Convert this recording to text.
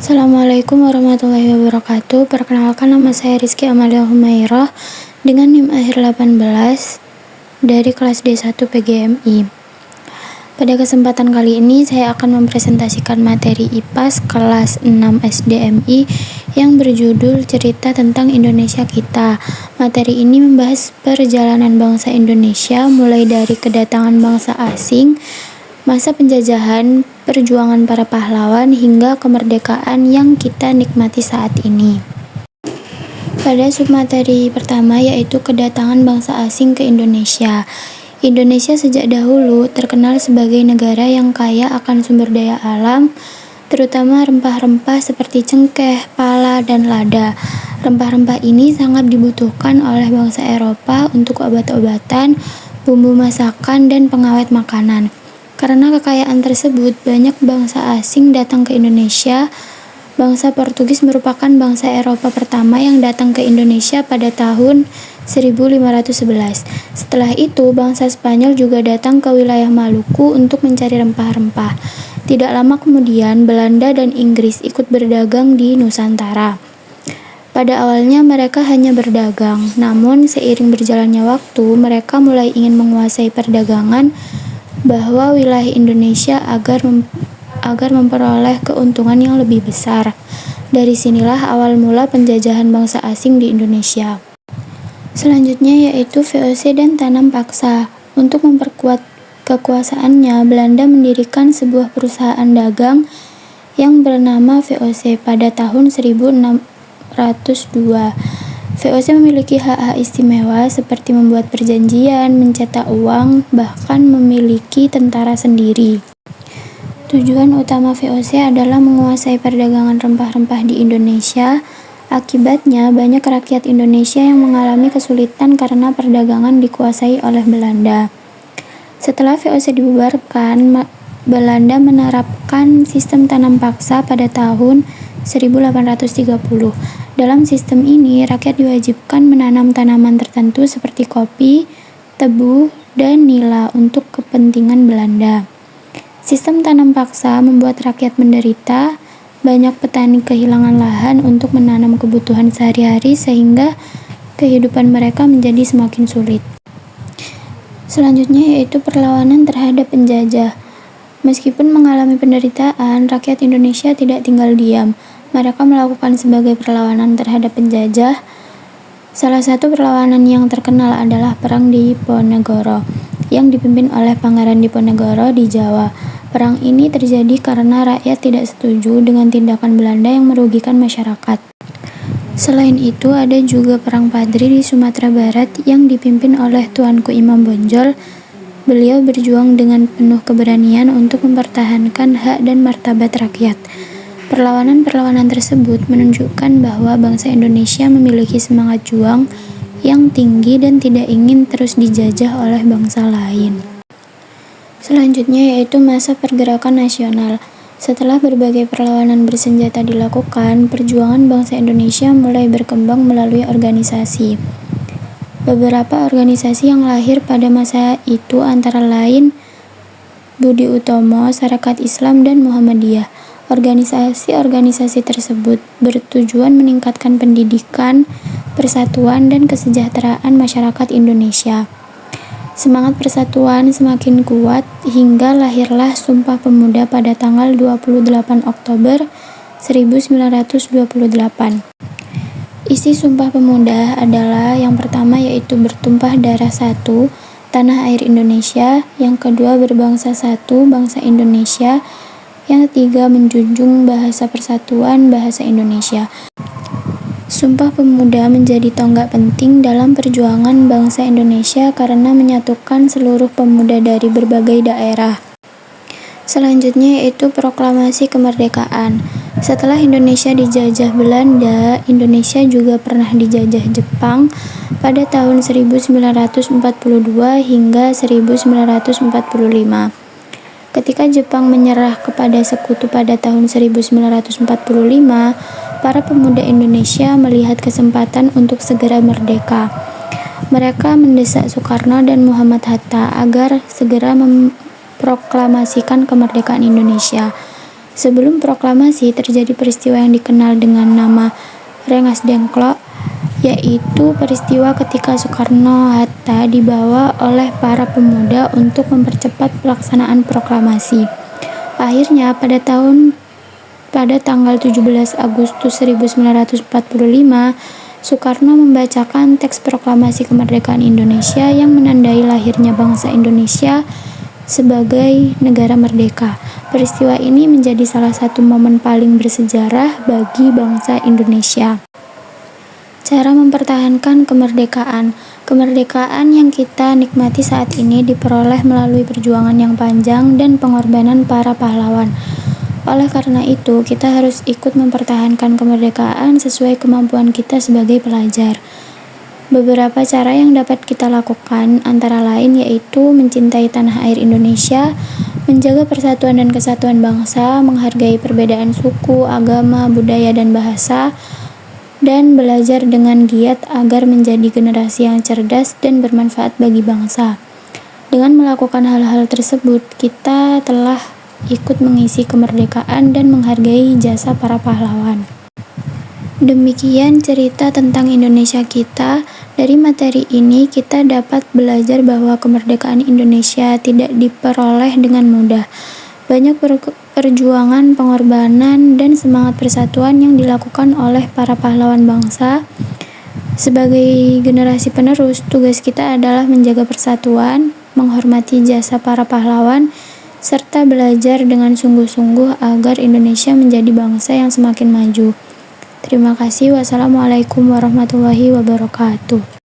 Assalamualaikum warahmatullahi wabarakatuh. Perkenalkan, nama saya Rizky Amalia Humairah dengan NIM akhir 18 dari kelas D1 PGMI. Pada kesempatan kali ini saya akan mempresentasikan materi IPAS kelas 6 SDMI yang berjudul Cerita Tentang Indonesia Kita. Materi ini membahas perjalanan bangsa Indonesia mulai dari kedatangan bangsa asing, masa penjajahan, perjuangan para pahlawan, hingga kemerdekaan yang kita nikmati saat ini. Pada submateri pertama, yaitu kedatangan bangsa asing ke Indonesia. Indonesia sejak dahulu terkenal sebagai negara yang kaya akan sumber daya alam, terutama rempah-rempah seperti cengkeh, pala, dan lada. Rempah-rempah ini sangat dibutuhkan oleh bangsa Eropa untuk obat-obatan, bumbu masakan, dan pengawet makanan. Karena kekayaan tersebut, banyak bangsa asing datang ke Indonesia. Bangsa Portugis merupakan bangsa Eropa pertama yang datang ke Indonesia pada tahun 1511. Setelah itu, bangsa Spanyol juga datang ke wilayah Maluku untuk mencari rempah-rempah. Tidak lama kemudian, Belanda dan Inggris ikut berdagang di Nusantara. Pada awalnya mereka hanya berdagang, namun seiring berjalannya waktu, mereka mulai ingin menguasai perdagangan bahwa wilayah Indonesia agar memperoleh keuntungan yang lebih besar. Dari sinilah awal mula penjajahan bangsa asing di Indonesia. Selanjutnya yaitu VOC dan tanam paksa. Untuk memperkuat kekuasaannya, Belanda mendirikan sebuah perusahaan dagang yang bernama VOC pada tahun 1602. VOC memiliki hak-hak istimewa seperti membuat perjanjian, mencetak uang, bahkan memiliki tentara sendiri. Tujuan utama VOC adalah menguasai perdagangan rempah-rempah di Indonesia. Akibatnya, banyak rakyat Indonesia yang mengalami kesulitan karena perdagangan dikuasai oleh Belanda. Setelah VOC dibubarkan, Belanda menerapkan sistem tanam paksa pada tahun 1830. Dalam sistem ini, rakyat diwajibkan menanam tanaman tertentu seperti kopi, tebu, dan nila untuk kepentingan Belanda. Sistem tanam paksa membuat rakyat menderita. Banyak petani kehilangan lahan untuk menanam kebutuhan sehari-hari sehingga kehidupan mereka menjadi semakin sulit. Selanjutnya yaitu perlawanan terhadap penjajah. Meskipun mengalami penderitaan, rakyat Indonesia tidak tinggal diam. Mereka melakukan sebagai perlawanan terhadap penjajah. Salah satu perlawanan yang terkenal adalah Perang Diponegoro yang dipimpin oleh Pangeran Diponegoro di Jawa. Perang ini terjadi karena rakyat tidak setuju dengan tindakan Belanda yang merugikan masyarakat. Selain itu, ada juga Perang Padri di Sumatera Barat yang dipimpin oleh Tuanku Imam Bonjol. Beliau berjuang dengan penuh keberanian untuk mempertahankan hak dan martabat rakyat. Perlawanan-perlawanan tersebut menunjukkan bahwa bangsa Indonesia memiliki semangat juang yang tinggi dan tidak ingin terus dijajah oleh bangsa lain. Selanjutnya yaitu masa pergerakan nasional. Setelah berbagai perlawanan bersenjata dilakukan, perjuangan bangsa Indonesia mulai berkembang melalui organisasi. Beberapa organisasi yang lahir pada masa itu antara lain Budi Utomo, Sarekat Islam, dan Muhammadiyah. Organisasi-organisasi tersebut bertujuan meningkatkan pendidikan, persatuan, dan kesejahteraan masyarakat Indonesia. Semangat persatuan semakin kuat hingga lahirlah Sumpah Pemuda pada tanggal 28 Oktober 1928. Isi Sumpah Pemuda adalah yang pertama yaitu bertumpah darah satu, tanah air Indonesia, yang kedua berbangsa satu, bangsa Indonesia, yang ketiga menjunjung bahasa persatuan, bahasa Indonesia. Sumpah Pemuda menjadi tonggak penting dalam perjuangan bangsa Indonesia karena menyatukan seluruh pemuda dari berbagai daerah. Selanjutnya yaitu Proklamasi Kemerdekaan. Setelah Indonesia dijajah Belanda, Indonesia juga pernah dijajah Jepang pada tahun 1942 hingga 1945. Ketika Jepang menyerah kepada sekutu pada tahun 1945, para pemuda Indonesia melihat kesempatan untuk segera merdeka. Mereka mendesak Soekarno dan Muhammad Hatta agar segera memproklamasikan kemerdekaan Indonesia. Sebelum proklamasi, terjadi peristiwa yang dikenal dengan nama Rengas Dengklok, yaitu peristiwa ketika Soekarno-Hatta dibawa oleh para pemuda untuk mempercepat pelaksanaan proklamasi. Akhirnya, pada tanggal 17 Agustus 1945, Soekarno membacakan teks proklamasi kemerdekaan Indonesia yang menandai lahirnya bangsa Indonesia sebagai negara merdeka. Peristiwa ini menjadi salah satu momen paling bersejarah bagi bangsa Indonesia. Cara mempertahankan kemerdekaan. Kemerdekaan yang kita nikmati saat ini diperoleh melalui perjuangan yang panjang dan pengorbanan para pahlawan. Oleh karena itu, kita harus ikut mempertahankan kemerdekaan sesuai kemampuan kita sebagai pelajar. Beberapa cara yang dapat kita lakukan antara lain yaitu mencintai tanah air Indonesia, menjaga persatuan dan kesatuan bangsa, menghargai perbedaan suku, agama, budaya, dan bahasa, dan belajar dengan giat agar menjadi generasi yang cerdas dan bermanfaat bagi bangsa. Dengan melakukan hal-hal tersebut, kita telah ikut mengisi kemerdekaan dan menghargai jasa para pahlawan. Demikian cerita tentang Indonesia kita. Dari materi ini kita dapat belajar bahwa kemerdekaan Indonesia tidak diperoleh dengan mudah. Banyak perjuangan, pengorbanan, dan semangat persatuan yang dilakukan oleh para pahlawan bangsa. Sebagai generasi penerus, tugas kita adalah menjaga persatuan, menghormati jasa para pahlawan, serta belajar dengan sungguh-sungguh agar Indonesia menjadi bangsa yang semakin maju. Terima kasih. Wassalamualaikum warahmatullahi wabarakatuh.